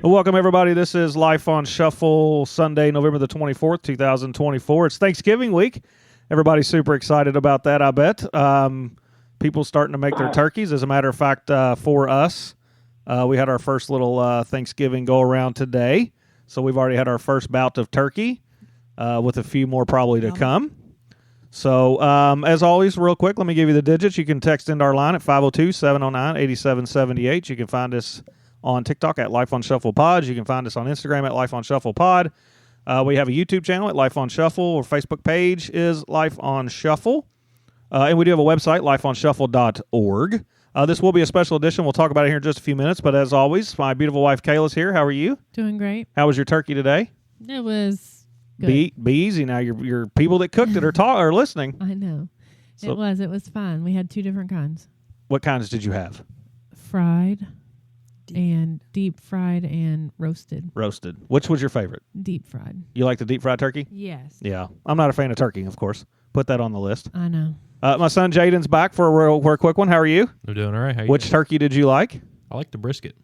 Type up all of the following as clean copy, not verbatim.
Welcome, everybody. This is Life on Shuffle, Sunday, November the 24th, 2024. It's Thanksgiving week. Everybody's super excited about that, I bet. People starting to make their turkeys. As a matter of fact, for us, we had our first little Thanksgiving go-around today. So we've already had our first bout of turkey, with a few more probably to come. So, as always, real quick, let me give you the digits. You can text into our line at 502-709-8778. You can find us on TikTok at Life on Shuffle Pod. You can find us on Instagram at Life on Shuffle Pod. We have a YouTube channel at Life on Shuffle. Our Facebook page is Life on Shuffle. And we do have a website, lifeonshuffle.org. This will be a special edition. We'll talk about it here in just a few minutes. But as always, my beautiful wife, Kayla's here. How are you? Doing great. How was your turkey today? It was good. Be easy now. Your people that cooked it are listening. I know. So, It was fun. We had two different kinds. What kinds did you have? Fried and deep fried and roasted. Roasted. Which was your favorite? Deep fried. You like the deep fried turkey? Yes. Yeah. I'm not a fan of turkey, of course. Put that on the list. I know. My son Jaden's back for a quick one. How are you? I'm doing all right. How you Which doing? turkey did you like? I like the brisket.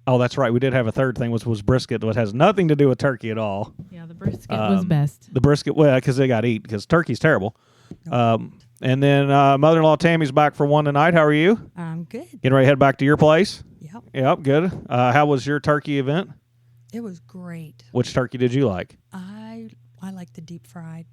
Oh, that's right. We did have a third thing, which was brisket, which has nothing to do with turkey at all. Yeah, the brisket was best. The brisket, well, because they got eat, because turkey's terrible. And then mother-in-law Tammy's back for one tonight. How are you? I'm good. Getting ready to head back to your place? Yep. Yep, good. How was your turkey event? It was great. Which turkey did you like? I like the deep fried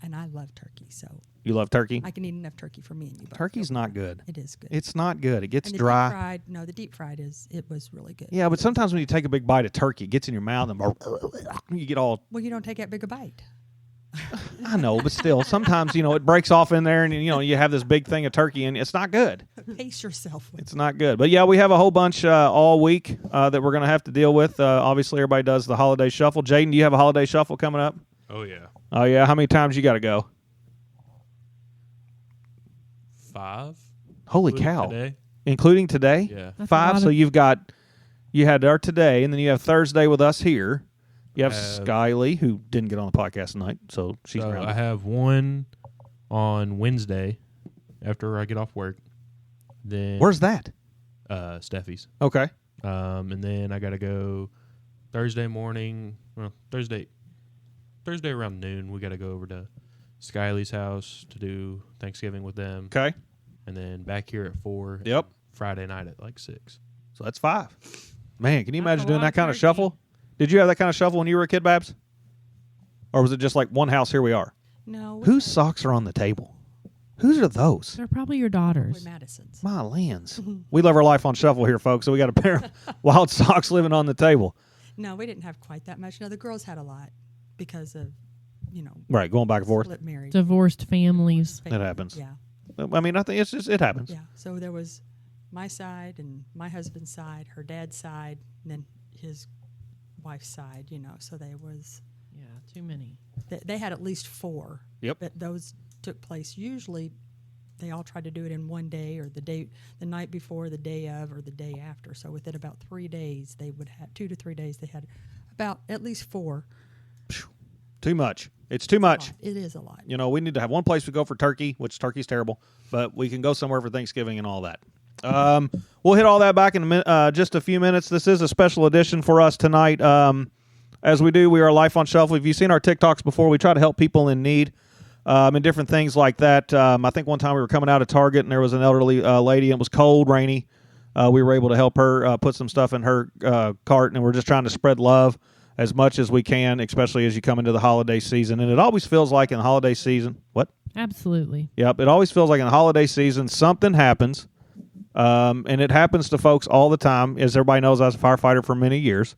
and I love turkey, so You love turkey? I can eat enough turkey for me and you both. Turkey's not good. It is good. It's not good. It gets and the dry. The deep fried was really good. Yeah, but sometimes when you take a big bite of turkey, it gets in your mouth and you get all... Well, you don't take that big a bite. I know, but still, sometimes, it breaks off in there and, you have this big thing of turkey and it's not good. Pace yourself. It's not good. But, yeah, we have a whole bunch all week that we're going to have to deal with. Obviously, everybody does the holiday shuffle. Jaden, do you have a holiday shuffle coming up? Oh, yeah. Oh, yeah. How many times you got to go? 5. Holy Including cow. Today. Including today? Yeah. That's 5. So you had our today, and then you have Thursday with us here. You have Skylee, who didn't get on the podcast tonight, so she's around. I have one on Wednesday after I get off work. Then Where's that? Steffi's. Okay. And then I got to go Thursday morning. Well, Thursday around noon, we got to go over to Skylee's house to do Thanksgiving with them. Okay. And then back here at 4. Yep. Friday night at like 6. So that's 5. Man, can you That's imagine a doing lot that of kind of turkey. shuffle? Did you have that kind of shuffle when you were a kid, Babs? Or was it just like one house, here we are? No. Whose socks are on the table? Whose are those? They're probably your Boy daughters. Madison's. My lands. We love our life on shuffle here, folks, so we got a pair of wild socks living on the table. No, we didn't have quite that much. No, the girls had a lot because of, Right, going back and forth. split marriage. Divorced families. It happens. Yeah. I mean, I think it happens. Yeah. So there was my side and my husband's side, her dad's side, and then his wife's side, so there was, Yeah, too many. they had at least 4. Yep. But those took place. Usually they all tried to do it in one day or the night before, the day of, or the day after. So within about 3 days, they would have 2 to 3 days. They had about at least 4. Too much. It's too much. It is a lot. We need to have one place to go for turkey, which turkey's terrible, but we can go somewhere for Thanksgiving and all that. We'll hit all that back in just a few minutes. This is a special edition for us tonight. As we do, we are Life on Shuffle. If you've seen our TikToks before, we try to help people in need and different things like that. I think one time we were coming out of Target and there was an elderly lady and it was cold, rainy. We were able to help her put some stuff in her cart, and we're just trying to spread love as much as we can, especially as you come into the holiday season. And it always feels like in the holiday season, what? Absolutely. Yep, it always feels like in the holiday season something happens, and it happens to folks all the time. As everybody knows, I was a firefighter for many years,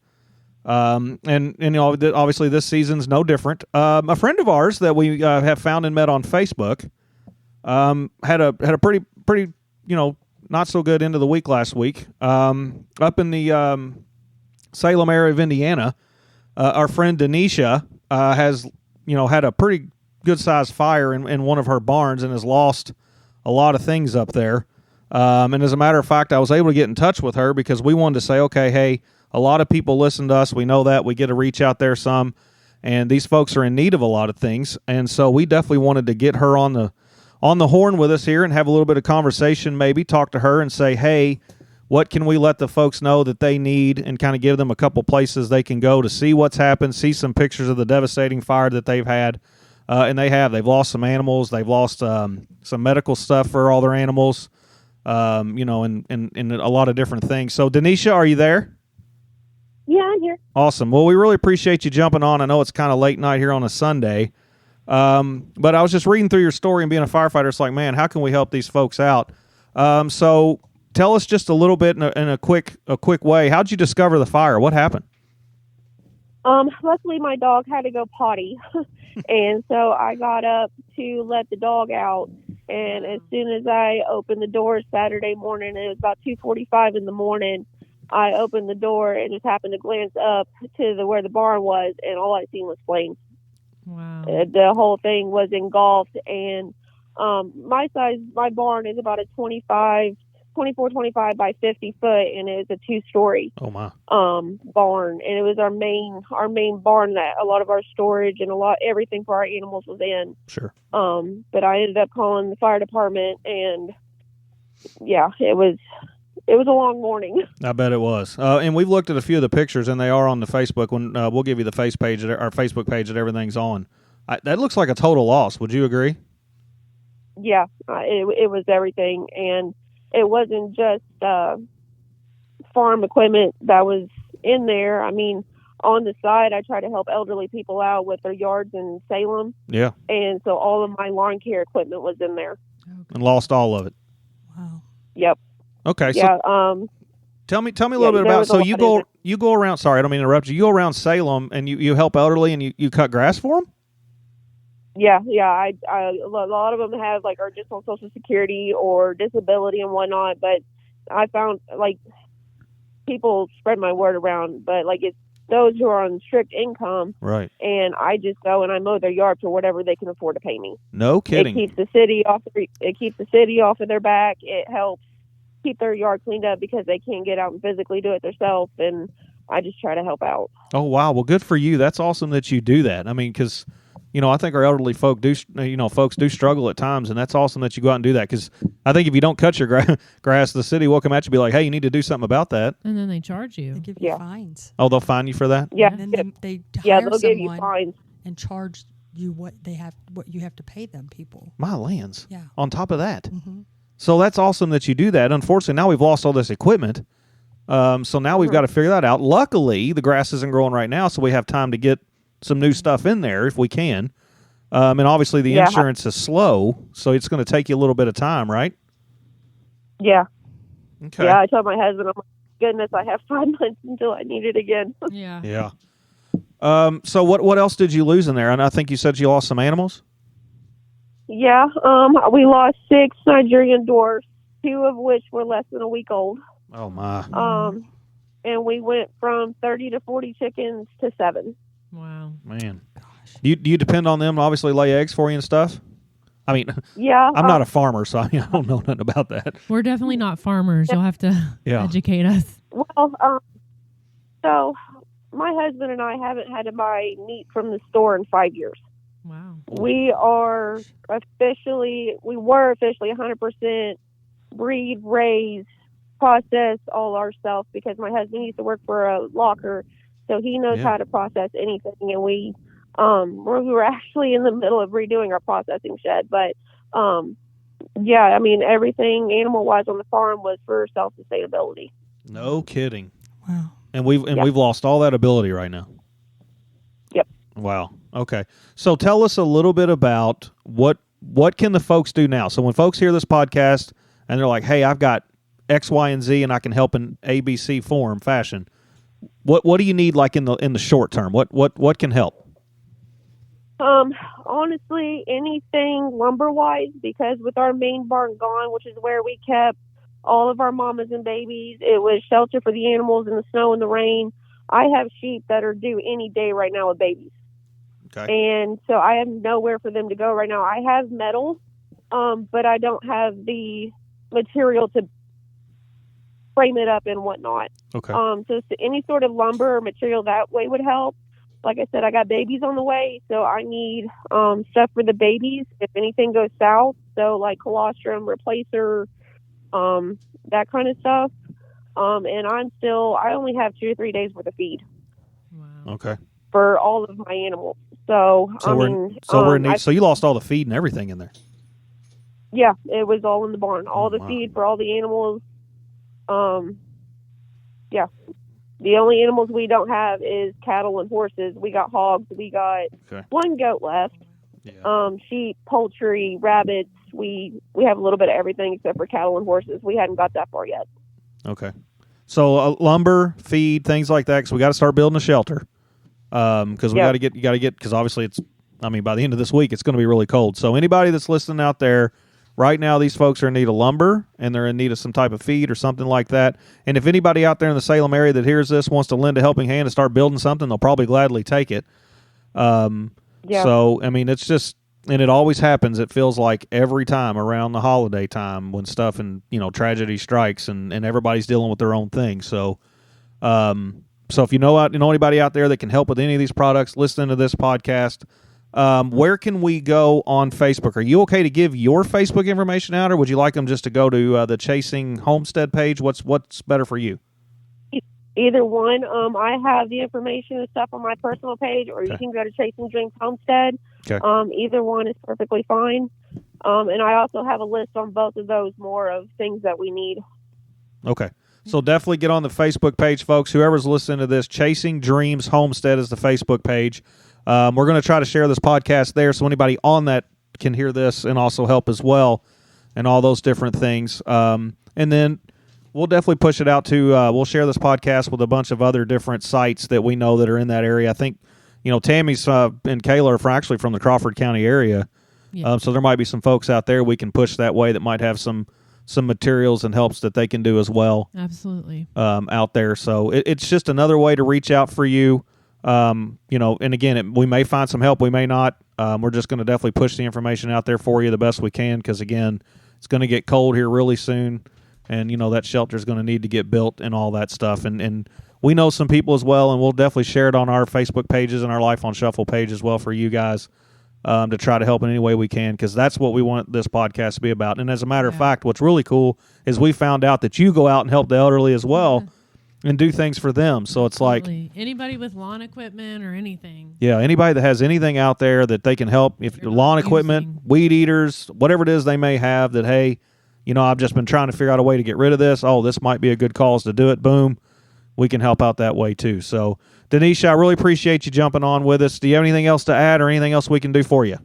and obviously this season's no different. A friend of ours that we have found and met on Facebook had a pretty not so good end of the week last week. Up in the Salem area of Indiana, our friend Denisha has had a pretty good sized fire in one of her barns and has lost a lot of things up there. And as a matter of fact, I was able to get in touch with her because we wanted to say, okay, hey, a lot of people listen to us. We know that. We get to reach out there some. And these folks are in need of a lot of things. And so we definitely wanted to get her on the horn with us here and have a little bit of conversation, maybe talk to her and say, hey, what can we let the folks know that they need, and kind of give them a couple places they can go to see what's happened, see some pictures of the devastating fire that they've had. And they've lost some animals. They've lost some medical stuff for all their animals, and a lot of different things. So, Denisha, are you there? Yeah, I'm here. Awesome. Well, we really appreciate you jumping on. I know it's kind of late night here on a Sunday, but I was just reading through your story, and being a firefighter, it's like, man, how can we help these folks out? So tell us just a little bit in a quick way. How'd you discover the fire? What happened? Luckily, my dog had to go potty, and so I got up to let the dog out. And as soon as I opened the door Saturday morning, it was about 2:45 in the morning, I opened the door and just happened to glance up to where the barn was, and all I seen was flames. Wow. The whole thing was engulfed, and my barn is about a 24, 25 by 50 foot, and it was a 2-story Oh my. barn, and it was our main barn that a lot of our storage and everything for our animals was in. Sure. But I ended up calling the fire department, and yeah, it was a long morning. I bet it was. And we've looked at a few of the pictures, and they are on the Facebook. When we'll give you the our Facebook page that everything's on. That looks like a total loss. Would you agree? Yeah, it was everything, and it wasn't just farm equipment that was in there. I mean, on the side, I try to help elderly people out with their yards in Salem. Yeah. And so all of my lawn care equipment was in there. And lost all of it. Wow. Yep. Okay. Yeah. So tell me a little bit about. So you go around. Sorry, I don't mean to interrupt you. You go around Salem and you help elderly and you cut grass for them. Yeah. I a lot of them are just on Social Security or disability and whatnot. But I found people spread my word around, but it's those who are on strict income. Right. And I just go and I mow their yard for whatever they can afford to pay me. No kidding. It keeps the city off of their back. It helps keep their yard cleaned up because they can't get out and physically do it themselves. And I just try to help out. Oh, wow. Well, good for you. That's awesome that you do that. I mean, because, I think our elderly folks do struggle at times, and that's awesome that you go out and do that. Because I think if you don't cut your grass, the city will come at you and be like, hey, you need to do something about that. And then they charge They you. give you fines. Oh, they'll fine you for that? Yeah. And then they Yeah, hire they'll give you someone fines. and charge you what you have to pay them people. My lands. Yeah. On top of that. Mm-hmm. So that's awesome that you do that. Unfortunately, now we've lost all this equipment. So now we've got to figure that out. Luckily, the grass isn't growing right now, so we have time to get some new stuff in there if we can. And obviously the insurance is slow, so it's going to take you a little bit of time, right? Yeah. Okay. Yeah, I told my husband, I'm like, goodness, I have 5 months until I need it again. Yeah. Yeah. So what else did you lose in there? And I think you said you lost some animals? Yeah. We lost 6 Nigerian dwarfs, 2 of which were less than a week old. Oh, my. And we went from 30 to 40 chickens to 7. Wow. Man. Do you depend on them to obviously lay eggs for you and stuff? I mean, Yeah. I'm not a farmer, so I don't know nothing about that. We're definitely not farmers. You'll have to educate us. Well, so my husband and I haven't had to buy meat from the store in 5 years. Wow. We were officially 100% breed, raise, process all ourselves because my husband used to work for a locker, so he knows how to process anything. And we were actually in the middle of redoing our processing shed, but I mean everything animal wise on the farm was for self sustainability. No kidding. Wow. And we've lost all that ability right now. Yep. Wow. Okay. So tell us a little bit about what can the folks do now? So when folks hear this podcast and they're like, "Hey, I've got X, Y, and Z, and I can help in ABC fashion." What do you need like in the short term? What can help? Honestly, anything lumber wise, because with our main barn gone, which is where we kept all of our mamas and babies, it was shelter for the animals in the snow and the rain. I have sheep that are due any day right now with babies. Okay. And so I have nowhere for them to go right now. I have metal, but I don't have the material to frame it up and whatnot. Okay. So any sort of lumber or material that way would help. Like I said, I got babies on the way, so I need stuff for the babies if anything goes south. So like colostrum, replacer, that kind of stuff. And I only have 2 to 3 days worth of feed Wow. Okay. for all of my animals. So, So you lost all the feed and everything in there. Yeah, it was all in the barn. All the wow. feed for all the animals. Yeah. The only animals we don't have is cattle and horses. We got hogs. We got one goat left. Yeah. Sheep, poultry, rabbits. We have a little bit of everything except for cattle and horses. We hadn't got that far yet. Okay. So lumber, feed, things like that. Because we got to start building a shelter. Because you got to get. Because obviously by the end of this week it's going to be really cold. So anybody that's listening out there. Right now, these folks are in need of lumber, and they're in need of some type of feed or something like that. And if anybody out there in the Salem area that hears this wants to lend a helping hand to start building something, they'll probably gladly take it. So, it's just, and it always happens, it feels like every time around the holiday time when stuff and, tragedy strikes and everybody's dealing with their own thing. So, if you know anybody out there that can help with any of these products, listen to this podcast. Where can we go on Facebook? Are you okay to give your Facebook information out, or would you like them just to go to the Chasing Homestead page? What's better for you? Either one. I have the information and stuff on my personal page, or you can go to Chasing Dreams Homestead. Okay. Either one is perfectly fine. And I also have a list on both of those more of things that we need. Okay. So definitely get on the Facebook page, folks. Whoever's listening to this, Chasing Dreams Homestead is the Facebook page. We're going to try to share this podcast there so anybody on that can hear this and also help as well and all those different things. And then we'll definitely push it out to we'll share this podcast with a bunch of other different sites that we know that are in that area. I think, Tammy's and Kayla are actually from the Crawford County area. Yeah. So there might be some folks out there we can push that way that might have some materials and helps that they can do as well. Absolutely. Out there. So it's just another way to reach out for you. And again, we may find some help, we may not. We're just going to definitely push the information out there for you the best we can, because again, it's going to get cold here really soon, and that shelter is going to need to get built and all that stuff. And we know some people as well, and we'll definitely share it on our Facebook pages and our Life on Shuffle page as well for you guys, to try to help in any way we can, because that's what we want this podcast to be about. And as a matter of fact, what's really cool is we found out that you go out and help the elderly as well. And do things for them. So it's like anybody with lawn equipment or anything. Yeah, anybody that has anything out there that they can help, if lawn equipment, weed eaters, whatever it is they may have that, hey, I've just been trying to figure out a way to get rid of this. Oh, this might be a good cause to do it. Boom. We can help out that way too. So, Denisha, I really appreciate you jumping on with us. Do you have anything else to add or anything else we can do for you?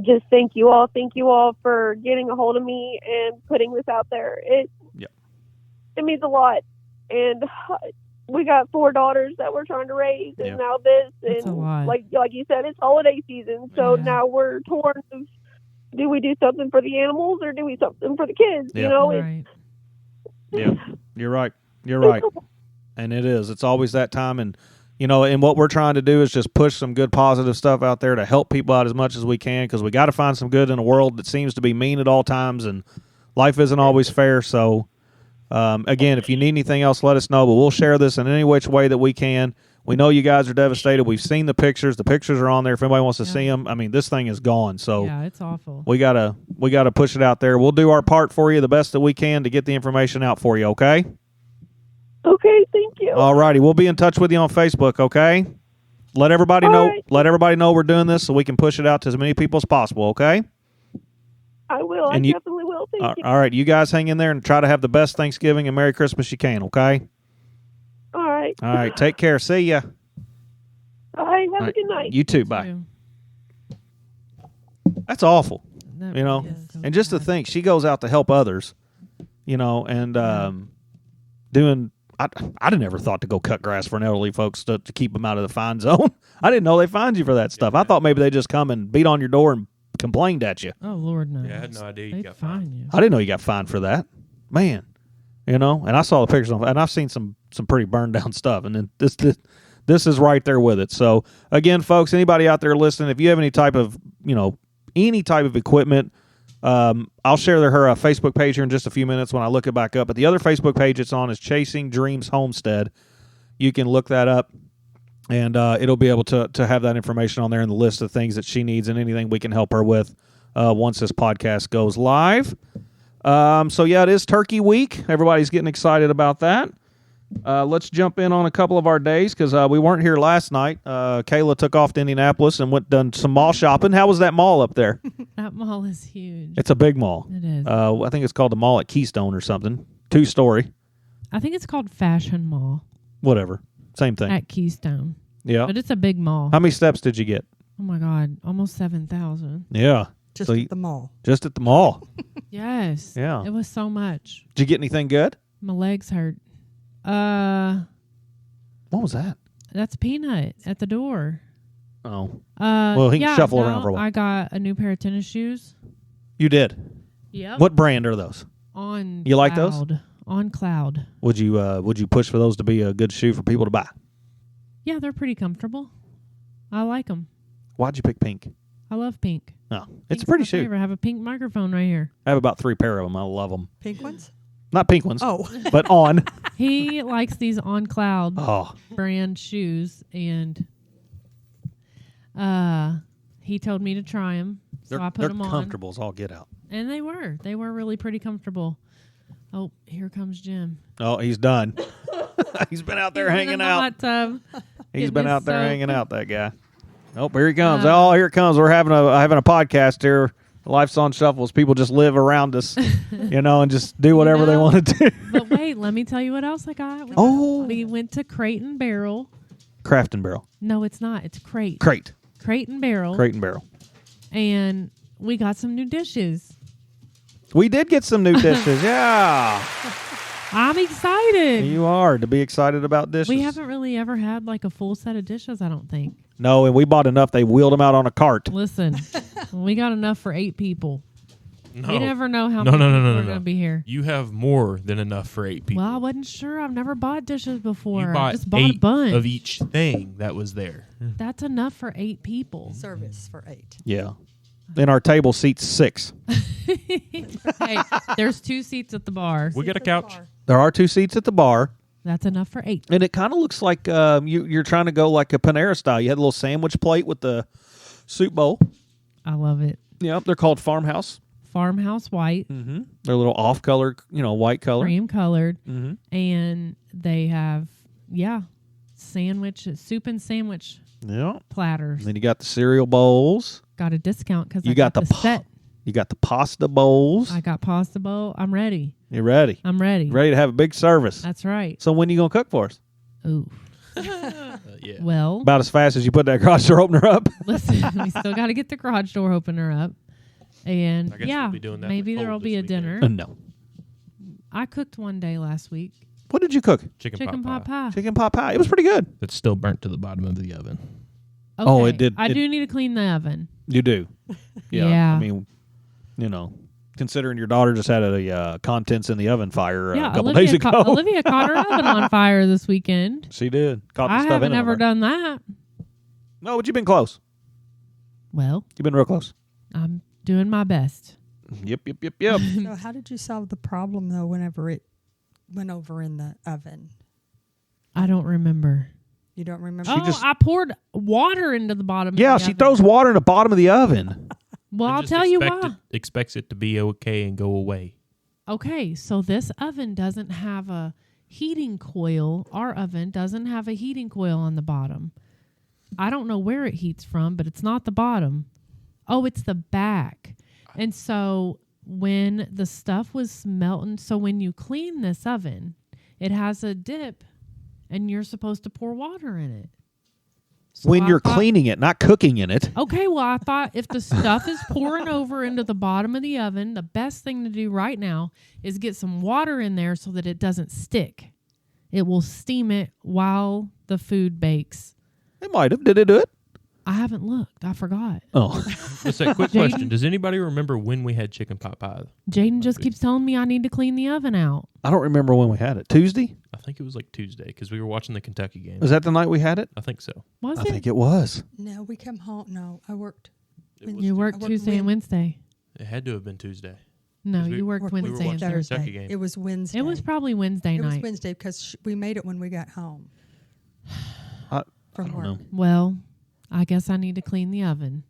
Just thank you all. Thank you all for getting a hold of me and putting this out there. It means a lot. And we got 4 daughters that we're trying to raise, and now this, and like you said, it's holiday season, so now we're torn of, do we do something for the animals or do we something for the kids? Right. You're right. You're right. And it is. It's always that time, and and what we're trying to do is just push some good, positive stuff out there to help people out as much as we can, because we got to find some good in a world that seems to be mean at all times, and life isn't always fair. So. Again, if you need anything else, let us know, but we'll share this in any which way that we can. We know you guys are devastated. We've seen the pictures. The pictures are on there if anybody wants to see them. This thing is gone. So it's awful. We gotta push it out there. We'll do our part for you the best that we can to get the information out for you, okay? Okay, thank you. All righty. We'll be in touch with you on Facebook, okay? Let everybody know. Right. Let everybody know we're doing this so we can push it out to as many people as possible, okay? I will. I definitely will. Thank you. All right. You guys hang in there and try to have the best Thanksgiving and Merry Christmas you can, okay? All right. All right. Take care. See ya. Bye. Have a good night. You too. Bye. That's awful. And just to think, she goes out to help others, and doing. I'd never thought to go cut grass for an elderly folks to keep them out of the fine zone. I didn't know they fined you for that stuff. I thought maybe they just come and beat on your door and complained at you. Oh, Lord, no. Yeah, I had no idea you got fined. I didn't know you got fined for that. Man. And I saw the pictures and I've seen some pretty burned down stuff, and then this is right there with it. So again, folks, anybody out there listening, if you have any type of equipment, I'll share her Facebook page here in just a few minutes when I look it back up. But the other Facebook page it's on is Chasing Dreams Homestead. You can look that up. And it'll be able to have that information on there in the list of things that she needs and anything we can help her with once this podcast goes live. So yeah, it is Turkey Week. Everybody's getting excited about that. Let's jump in on a couple of our days because we weren't here last night. Kayla took off to Indianapolis and done some mall shopping. How was that mall up there? That mall is huge. It's a big mall. It is. I think it's called the Mall at Keystone or something. 2-story. I think it's called Fashion Mall Whatever. Same thing. at Keystone. Yeah. But it's a big mall. How many steps did you get? Oh my God, almost 7,000. Yeah. Just So at you- the mall. Just at the mall. Yes. Yeah. It was so much. Did you get anything good? My legs hurt. What was that? That's Peanut at the door. Oh. Well, he can shuffle around for a while. I got a new pair of tennis shoes. You did. Yep. What brand are those? On You like those? Cloud. On Cloud. Would you push for those to be a good shoe for people to buy? Yeah, they're pretty comfortable. I like them. Why'd you pick pink? I love pink. No, it's Pink's a pretty my shoe. favorite. I have a pink microphone right here. I have about 3 pair of them. I love them. Pink ones? Not pink ones, Oh. but on. He likes these On Cloud Oh, brand shoes, and he told me to try them, so I put they're them on, comfortable as all get out. and they were really pretty comfortable. Oh, here comes Jim. Oh, he's done. He's been out there He's been hanging in the out. hot tub. He's getting been his out there soap. hanging out. That guy. Oh, here he comes. Oh, here it comes. We're having a podcast here. Life's on Shuffles. People just live around us, and just do whatever they know, want to do. But wait, let me tell you what else I got. We went to Crate and Barrel. Craft and Barrel. No, it's not. It's Crate. Crate And Barrel. and Barrel. And we got some new dishes. We did get some new dishes. Yeah. I'm excited. You are to be excited about dishes. We haven't really ever had like a full set of dishes, I don't think. No, and we bought enough. They wheeled them out on a cart. Listen, we got enough for 8 people. No. You never know how No, many no, no, people no, are no. going to be here. You have more than enough for 8 people. Well, I wasn't sure. I've never bought dishes before. You I bought just bought 8 a bunch. of each thing that was there. That's enough for 8 people. Service for 8. Yeah. And our table seats 6. Hey, there's 2 seats at the bar. We got a couch. There are 2 seats at the bar. That's enough for 8. And it kind of looks like you're trying to go like a Panera style. You had a little sandwich plate with the soup bowl. I love it. Yep, they're called Farmhouse. Farmhouse white, Mm-hmm. They're a little off-color, white color. cream colored, Mm-hmm. and they have, soup and sandwich Yeah. platters. Then you got the cereal bowls. Got a discount because You I got got the the set. You got the pasta bowls. I got pasta bowl. I'm ready. You're ready. I'm ready. Ready to have a big service. That's right. So when you gonna cook for us? Ooh. Yeah. Well, About as fast as you put that garage door opener up. listen, we still got to get the garage door opener up. And I guess we'll be doing that maybe with there'll Cole be a this weekend. dinner. No. I cooked one day last week. What did you cook? Chicken pot pie. Chicken pot pie. It was pretty good. It's still burnt to the bottom of the oven. Okay. Oh, it did- I it- do need to clean the oven. You do. Yeah. I mean, considering your daughter just had a contents in the oven fire a couple Olivia days ago. Olivia caught her oven on fire this weekend. She did. Caught the I stuff haven't in it ever on her. done that. No, but you've been close. Well, You've been real close. I'm doing my best. Yep. So how did you solve the problem, though, whenever it went over in the oven? I don't remember. You don't remember? I poured water into the bottom. Yeah, of the she oven. throws water in the bottom of the oven. Well, And I'll just tell you expect why. Expects it to be okay and go away. Okay, so this oven doesn't have a heating coil. Our oven doesn't have a heating coil on the bottom. I don't know where it heats from, but it's not the bottom. Oh, it's the back. And so when the stuff was melting, so when you clean this oven, it has a dip and you're supposed to pour water in it. So When I you're thought- cleaning it, not cooking in it. Okay, well, I thought if the stuff is pouring over into the bottom of the oven, the best thing to do right now is get some water in there so that it doesn't stick. It will steam it while the food bakes. It might have. Did it do it? I haven't looked. I forgot. Oh. Just a quick question. Does anybody remember when we had chicken pot pie? Jaden just keeps telling me I need to clean the oven out. I don't remember when we had it. Tuesday? I think it was like Tuesday because we were watching the Kentucky game. Was that the night we had it? I think so. Was I it? think it was. No, we come home. No, I worked. It, was, You worked I worked Tuesday and Wednesday. it had to have been Tuesday. No, 'Cause we- you worked worked we were Wednesday and watching Thursday. Kentucky game. It was Wednesday. It was probably Wednesday It was night. Wednesday because we made it when we got home I from don't work. know. Well, I guess I need to clean the oven.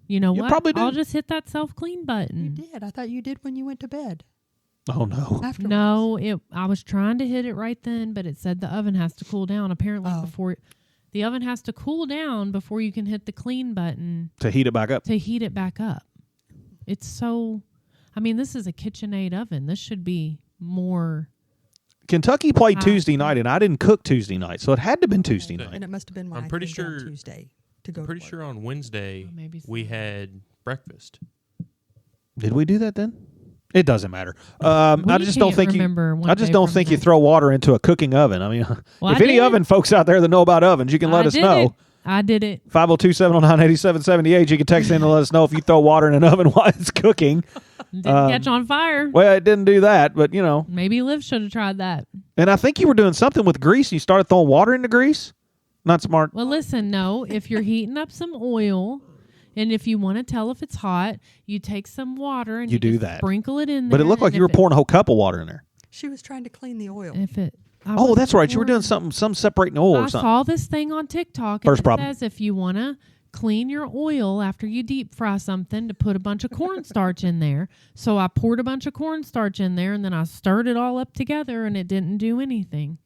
You know You what? probably do. I'll just hit that self-clean You button. did. I thought you did when you went to bed. Oh no. Afterwards. No, I was trying to hit it right then, but it said the oven has to cool down. Apparently, Oh. before the oven has to cool down before you can hit the clean button To heat it back up. to heat it back up. It's so. I mean, this is a KitchenAid oven. This should be more. Kentucky played Ah. Tuesday night, and I didn't cook Tuesday night, so it had to have been Tuesday Okay. night. And it must have been when I'm I pretty came down sure- Tuesday to go. I'm pretty to sure work. on Wednesday Oh, maybe we so. had breakfast. Did we do that then? It doesn't matter. I We just don't can't think remember one I just day don't from think you the- throw water into a cooking oven. I mean, Well, if I any did. oven folks out there that know about ovens, you can let I us did know. it. I did it. 502-709-8778. You can text in and let us know if you throw water in an oven while it's cooking. Didn't Um, catch on fire. Well, it didn't do that, but you know. Maybe Liv should have tried that. And I think you were doing something with grease. You started throwing water into grease. Not smart. Well, listen, no. If you're heating up some oil, and if you want to tell if it's hot, you take some water and You do just that. sprinkle it in there. But it looked like and you were if it- pouring a whole cup of water in there. She was trying to clean the oil. If it. I Oh, wasn't that's right. You were doing pouring- some separating oil I or something. saw this thing on TikTok. First and it problem. says if you want to clean your oil after you deep fry something, to put a bunch of cornstarch in there. So I poured a bunch of cornstarch in there, and then I stirred it all up together, and it didn't do anything.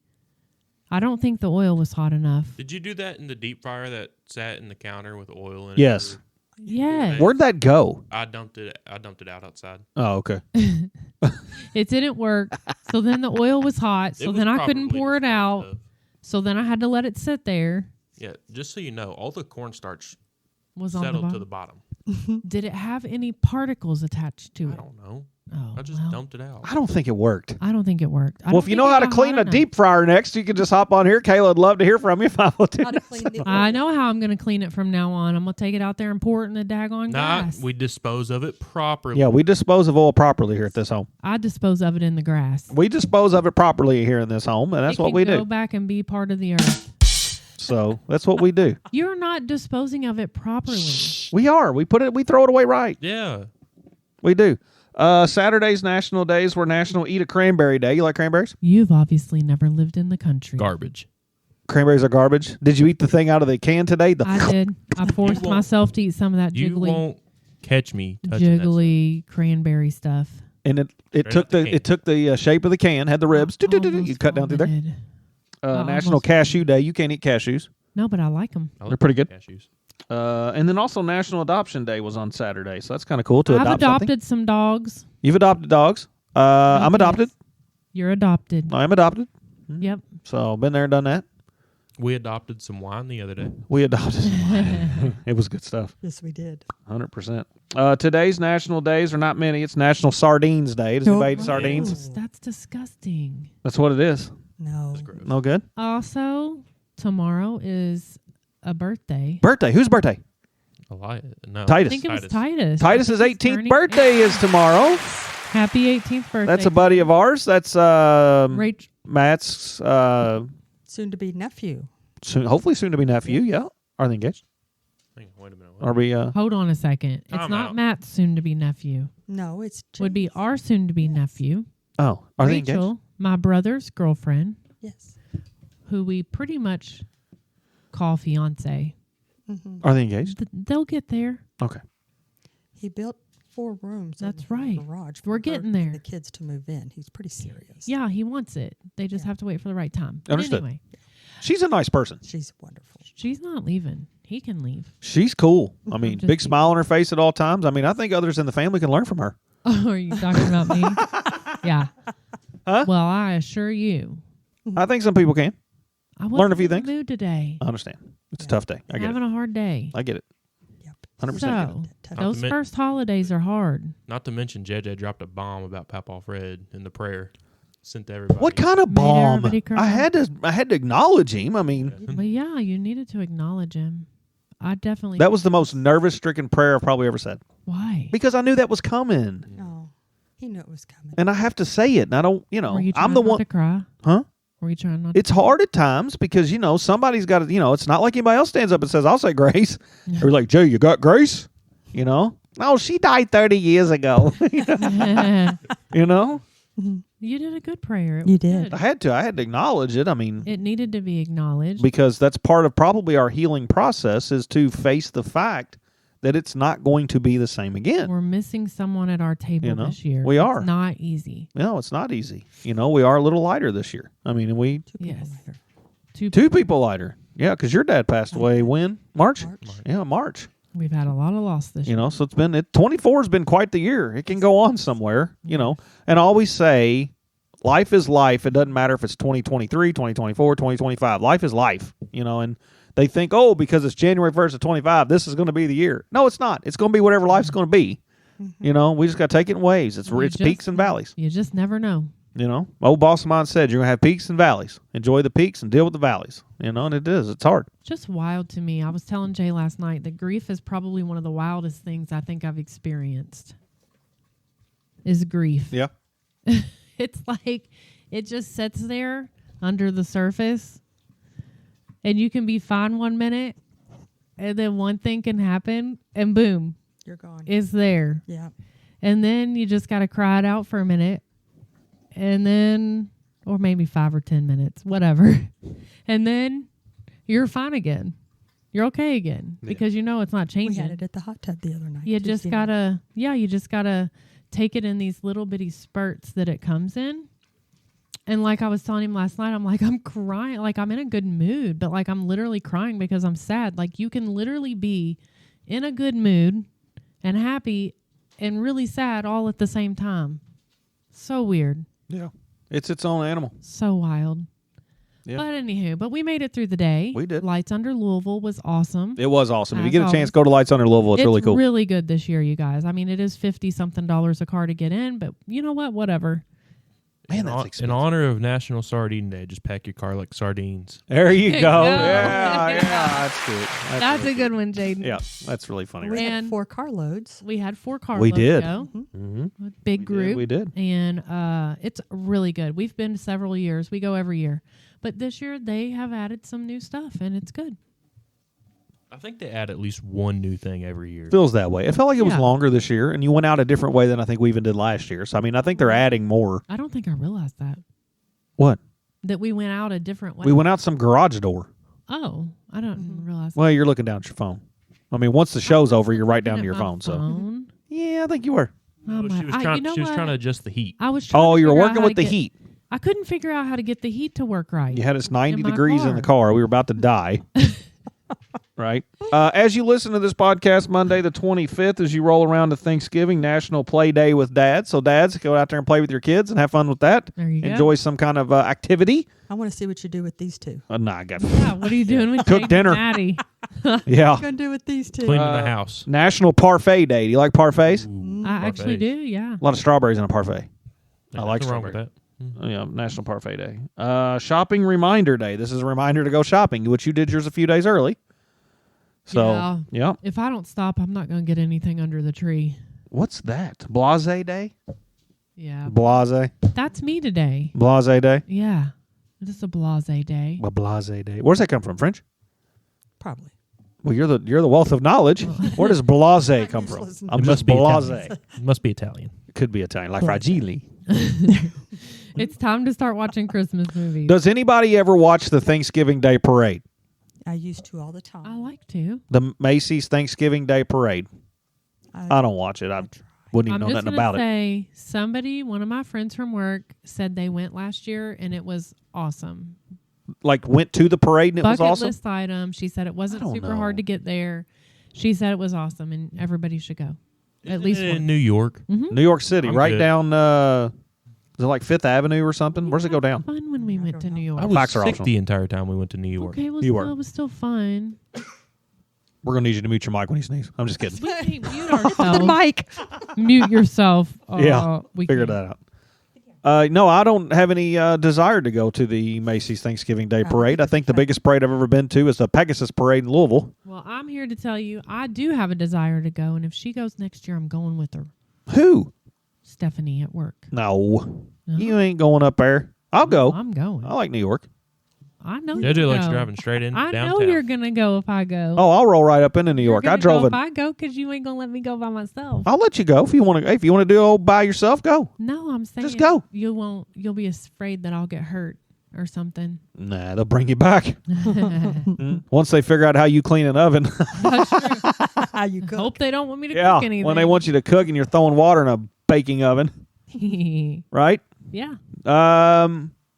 I don't think the oil was hot enough. Did you do that in the deep fryer that sat in the counter with oil in it? Yes. Yeah, Where'd that go? I dumped it out outside. Oh, okay. it didn't work. So then the oil was hot. It So was then I couldn't probably pour it just out. stuff. So then I had to let it sit there. Yeah, just so you know, all the cornstarch Was on the settled bottom. to the bottom. Did it have any particles attached to I it? don't know. Oh, I just well, dumped it out. I don't think it worked. I don't think it worked. Well, if you know how to clean a deep fryer next, you can just hop on here. Kayla would love to hear from you. 502. How to clean the oil. I know how I'm going to clean it from now on. I'm going to take it out there and pour it in the daggone Nah, grass. we dispose of it properly. Yeah, we dispose of oil properly here at this home. I dispose of it in the grass. We dispose of it properly here in this home, and that's It what can we go do. back and be part of the earth. So that's what we do. You're not disposing of it properly. We are. We put it. We throw it away right. Yeah. We do. Saturdays, national days were National Eat a Cranberry Day. You like cranberries? You've obviously never lived in the country. Garbage. Cranberries are garbage. Did you eat the thing out of the can today? The I did. I forced won't- myself to eat some of that You jiggly, won't catch me touching that jiggly cranberry stuff. and it Straight took out the the can. it took the shape of the can, had the ribs. I You almost cut down through there. vomited. National almost- Cashew Day. You can't eat cashews. No, but I like them. stuff. I They're like pretty good. Cashews. And then also National Adoption Day was on Saturday, so that's kind of cool to I've adopt adopted something. some dogs. You've adopted dogs. I'm Yes. adopted. You're adopted. I'm adopted. Yep. So been there, done that. We adopted some wine the other day. We adopted. It was good stuff. Yes, we did. 100%. Today's national days are not many. It's National Sardines Day. Does anybody eat Oh. sardines? Gross. That's disgusting. That's what it is. No. That's gross. No good. Also, tomorrow is a birthday. Birthday. Whose birthday? No. I Titus. think it was Titus. Titus. Titus's I think he's 18th turning- birthday is tomorrow. Happy 18th birthday. That's a buddy of ours. That's Rach- Matt's Soon to be nephew. hopefully soon to be nephew. Yeah. Are they engaged? Hang on, wait a minute. Are we? Hold on a second. It's Time not out. Matt's soon to be nephew. No, it's Would be James. our soon to be nephew. Oh, are they engaged? Rachel, my brother's girlfriend, Yes. who we pretty much call fiance. Hmm. Are they engaged? They'll get there. Okay. He built 4 rooms. in That's the right. Garage. We're for her getting and there. The kids to move in. He's pretty serious. Yeah, he wants it. They just Yeah. have to wait for the right time. But Understood. anyway, She's a nice person. She's wonderful. she's not leaving. He can leave. She's cool. I mean, Just big keep- smile on her face at all times. I mean, I think others in the family can learn from her. Oh, are you talking about me? Yeah. Huh? Well, I assure you, I think some people can. I Learn a wasn't few in the things. mood today. I understand. It's a Yeah. tough day. I get Having it. a hard day. I get it. Yep. 100%. So, Touch- Not those to men- first holidays are hard. Not to mention, JJ dropped a bomb about Papa Fred in the prayer sent to everybody. What kind of Made bomb? everybody cry. I had to acknowledge him. I mean, Yeah. But yeah, you needed to acknowledge him. I definitely. that was the most nervous-stricken prayer I've probably ever said Why? because I knew that was coming, No, he knew it was coming. and I have to say it. And I don't, Were you trying I'm the not one. to cry? Huh? Were you trying not? It's hard at times because somebody's got to. It's not like anybody else stands up and says, "I'll say grace." They're like, "Jay, you got grace?" No, she died 30 years ago. to? you know, You did a good prayer. It You was did. good. I had to acknowledge it. I mean, It needed to be acknowledged. because that's part of probably our healing process is to face the fact that it's not going to be the same again. We're missing someone at our table You know, this year. we are. It's not easy. No, it's not easy. You know, we are a little lighter this year. I mean, we Two people Yes. later. two people lighter. Yeah, because your dad passed away when? March? March. Yeah, March. We've had a lot of loss this You year. know, so 24 has been quite the year. It can go on somewhere, you know. And I always say, life is life. It doesn't matter if it's 2023, 2024, 2025. Life is life, you know. And they think, oh, because it's January 1st of 25, this is going to be the year. No, it's not. It's going to be whatever life's going to be. You know, we just got to take it in waves. It's You peaks just- and valleys. You just never know. You know, my old boss of mine said, you're going to have peaks and valleys. Enjoy the peaks and deal with the valleys. You know, and it is. It's hard. Just wild to me. I was telling Jay last night that grief is probably one of the wildest things I think I've experienced. Is grief. Yeah. It's like it just sits there under the surface, and you can be fine 1 minute, and then one thing can happen, and boom, You're gone. it's there. Yeah. And then you just got to cry it out for a minute, and then, or maybe 5 or 10 minutes, whatever. And then you're fine again. You're okay again because you know it's not We changing. had it at the hot tub the other night. You just gotta, you just gotta take it in these little bitty spurts that it comes in. And like I was telling him last night, I'm like, I'm crying. Like I'm in a good mood, but like I'm literally crying because I'm sad. Like you can literally be in a good mood and happy and really sad all at the same time. So weird. Yeah. It's its own animal. So wild. Yeah. But anywho, we made it through the day. We did. Lights Under Louisville was awesome. It was awesome. If you As get a always. chance, go to Lights Under Louisville. It's really cool. Really good this year, you guys. I mean, it is $50-something a car to get in, but you know what? Whatever. Man, In that's expensive. in honor of National Sardine Day, just pack your car like sardines. There you There go. you go. Yeah, that's good. That's really a good one, Jaden. Yeah, that's really funny. We Right? had And- 4 carloads. We had 4 car We loads did. go. Mm-hmm. Big group. We did. And it's really good. We've been several years. We go every year. But this year they have added some new stuff, and it's good. I think they add at least one new thing every year. Feels that way. It felt like it was Yeah. longer this year, and you went out a different way than I think we even did last year. So, I mean, I think they're adding more. I don't think I realized that. What? That we went out a different way. We went out some garage door. Oh, I don't realize Well, you're looking down at your phone. I mean, once the show's over, you're right that. down to your phone. So, yeah, I think you were. Oh, she was trying. She was trying to adjust the heat. I was trying Oh, to you were figure out working how with to the get- heat. I couldn't figure out how to get the heat to work right. You had us 90 In my degrees in car. the car. We were about to die. Right? As you listen to this podcast, Monday the 25th, as you roll around to Thanksgiving, National Play Day with Dads. So, dads, go out there and play with your kids and have fun with that. There you go. Enjoy some kind of activity. I want to see what you do with these two. Nah, I got Yeah, what are you doing with Cook Jake dinner. and Maddie? Yeah. What are you going to do with these two? Cleaning the house. National Parfait Day. Do you like parfaits? Ooh, I actually parfaits. do, yeah. A lot of strawberries in a parfait. Yeah, I like nothing wrong with strawberry. that. Yeah, National Parfait Day. Shopping Reminder Day. This is a reminder to go shopping, which you did yours a few days early. So, yeah. If I don't stop, I'm not going to get anything under the tree. What's that? Blase Day? Yeah. Blase? That's me today. Blase Day? Yeah. This is a blase day. Well, Blase Day. Where's that come from? French? Probably. Well, you're the wealth of knowledge. Where does blase come just from? listen. I'm It just must be blase. Italian. It must be Italian. It could be Italian, like Blase. fragile. It's time to start watching Christmas movies. Does anybody ever watch the Thanksgiving Day Parade? I used to all the time. I like to. The Macy's Thanksgiving Day Parade. I don't watch it. I wouldn't even I'm know just nothing gonna about it. say somebody, one of my friends from work, said they went last year and it was awesome. Like went to the parade and it Bucket was awesome. list item. She said it wasn't I don't super hard know. to get there. She said it was awesome and everybody should go. At Isn't least it one. in New York. New York City, I'm right good. down. Is it like Fifth Avenue or something? Where's it go down? Fun when we I went don't to know. New York. I was Facts are sick optional. the entire time we went to New York. Okay, well, You were. still, it was still fun. We're gonna need you to mute your mic when you sneeze. I'm just kidding. We can't mute the ourselves. mic. Mute yourself. Yeah, we Figure can't. that out. No, I don't have any desire to go to the Macy's Thanksgiving Day Parade. I think the biggest parade I've ever been to is the Pegasus Parade in Louisville. Well, I'm here to tell you, I do have a desire to go, and if she goes next year, I'm going with her. Who? Stephanie at work. No, No. you ain't going up there. I'll go. I'm going. I like New York. I know JJ you likes go. driving straight in I downtown. know you're gonna go if I go. Oh, I'll roll right up into New You're York. I gonna drove go it. if I go because you ain't gonna let me go by myself. I'll let you go if you want to. If you want to do it all by yourself, go. No, I'm saying Just go. You won't. You'll be afraid that I'll get hurt or something. Nah, they'll bring you back. Once they figure out how you clean an oven. That's true. how you cook. Hope they don't want me to Yeah, cook anything. when they want you to cook and you're throwing water in a baking oven, right? Yeah.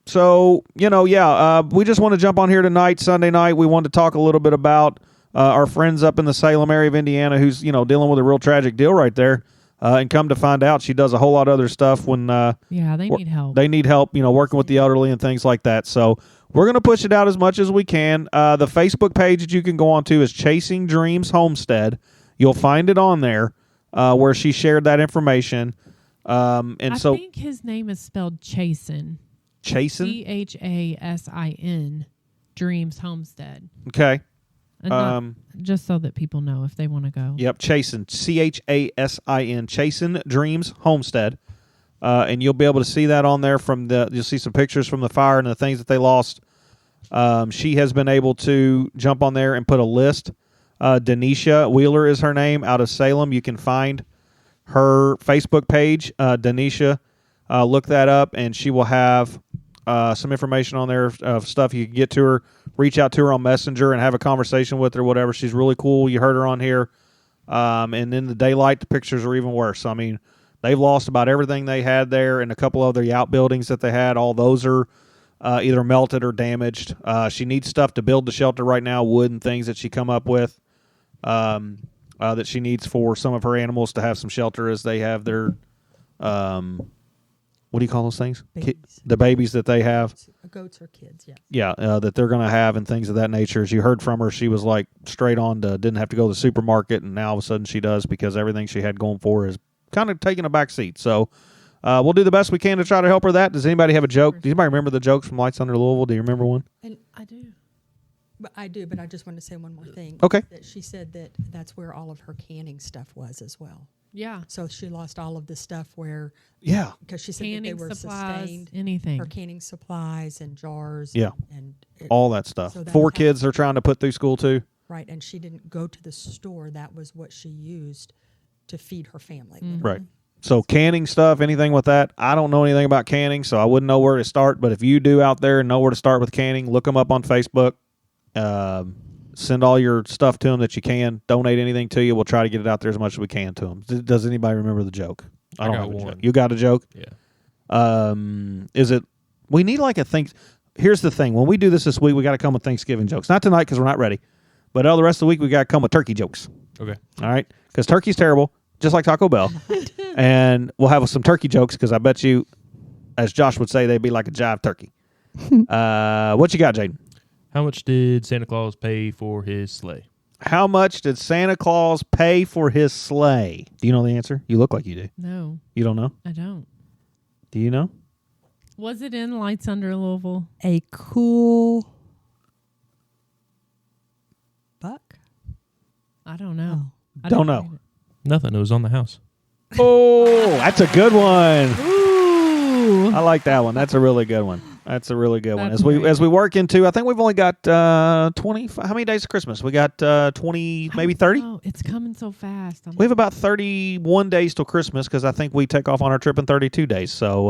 So, we just want to jump on here tonight, Sunday night. We wanted to talk a little bit about our friends up in the Salem area of Indiana who's, dealing with a real tragic deal right there. And come to find out, she does a whole lot of other stuff when Yeah, they need help. they need help, working with the elderly and things like that. So we're going to push it out as much as we can. The Facebook page that you can go on to is Chasing Dreams Homestead. You'll find it on there where she shared that information. I think his name is spelled Chasin. Chasin? Chasin. Dreams Homestead. Okay. And not, just so that people know if they want to go. Yep, Chasin. Chasin. Chasin Dreams Homestead. And you'll be able to see that on there you'll see some pictures from the fire and the things that they lost. She has been able to jump on there and put a list. Denisha Wheeler is her name, out of Salem. You can find her Facebook page, Denisha. Look that up, and she will have some information on there of stuff you can get to her. Reach out to her on Messenger and have a conversation with her, whatever. She's really cool. You heard her on here. And in the daylight, the pictures are even worse. I mean, they've lost about everything they had there, and a couple of the outbuildings that they had. All those are either melted or damaged. She needs stuff to build the shelter right now, wood and things that she come up with that she needs for some of her animals to have some shelter as they have their what do you call those things? Babies. The babies that they have. Goats or kids, yeah. Yeah, that they're going to have and things of that nature. As you heard from her, she was like straight on to didn't have to go to the supermarket, and now all of a sudden she does because everything she had going for her is kind of taking a back seat. So we'll do the best we can to try to help her that. Does anybody have a joke? Does anybody remember the jokes from Lights Under Louisville? Do you remember one? And I do. but I just want to say one more thing. Okay. That she said that's where all of her canning stuff was as well. Yeah. So she lost all of the stuff Yeah. because she said that they Canning were supplies, sustained. anything. Her canning supplies and jars. Yeah. And All that stuff. So that 4 helped. kids they're trying to put through school too. Right, and she didn't go to the store. That was what she used to feed her family. Mm-hmm. Right. So canning stuff, anything with that, I don't know anything about canning, so I wouldn't know where to start. But if you do out there and know where to start with canning, look them up on Facebook. Send all your stuff to them that you can. Donate anything to you. We'll try to get it out there as much as we can to them. Does anybody remember the joke? I don't got have a one. joke. You got a joke? Yeah. Is it? We need like a thing. Here's the thing. When we do this week, we got to come with Thanksgiving jokes. Not tonight because we're not ready. But all the rest of the week, we got to come with turkey jokes. Okay. All right? Because turkey's terrible, just like Taco Bell. And we'll have some turkey jokes because I bet you, as Josh would say, they'd be like a jive turkey. What you got, Jaden? How much did Santa Claus pay for his sleigh? How much did Santa Claus pay for his sleigh? Do you know the answer? You look like you do. No, You don't know? I don't. Do you know? Was it in Lights Under Louisville? A cool buck. I don't know. Oh. I Don't didn't know. read it. Nothing. It was on the house. Oh, that's a good one. Ooh. I like that one. That's a really good one. That's a really good one. That's As we great. work into, I think we've only got 20. How many days of Christmas? We got 20, maybe 30. Oh, it's coming so fast. We have about 31 days till Christmas because I think we take off on our trip in 32 days. So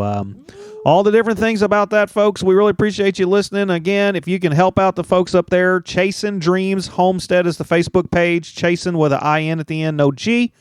all the different things about that, folks. We really appreciate you listening. Again, if you can help out the folks up there, Chasing Dreams Homestead is the Facebook page. Chasing with an I-N at the end, no G.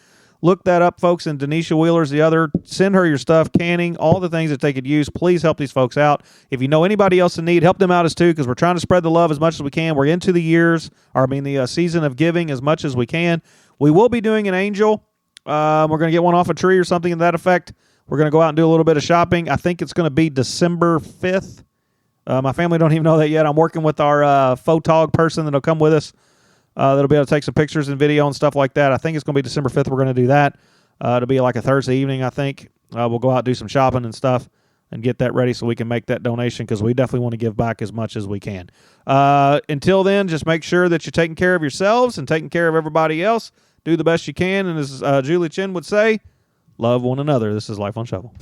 Look that up, folks, and Denisha Wheeler's the other. Send her your stuff, canning, all the things that they could use. Please help these folks out. If you know anybody else in need, help them out as too, because we're trying to spread the love as much as we can. We're into the season of giving as much as we can. We will be doing an angel. We're going to get one off a tree or something to that effect. We're going to go out and do a little bit of shopping. I think it's going to be December 5th. My family don't even know that yet. I'm working with our photog person that'll come with us. That'll be able to take some pictures and video and stuff like that. I think it's going to be December 5th. We're going to do that. It'll be like a Thursday evening, I think. We'll go out, do some shopping and stuff, and get that ready so we can make that donation because we definitely want to give back as much as we can. Until then, just make sure that you're taking care of yourselves and taking care of everybody else. Do the best you can. And as Julie Chin would say, love one another. This is Life on Shovel.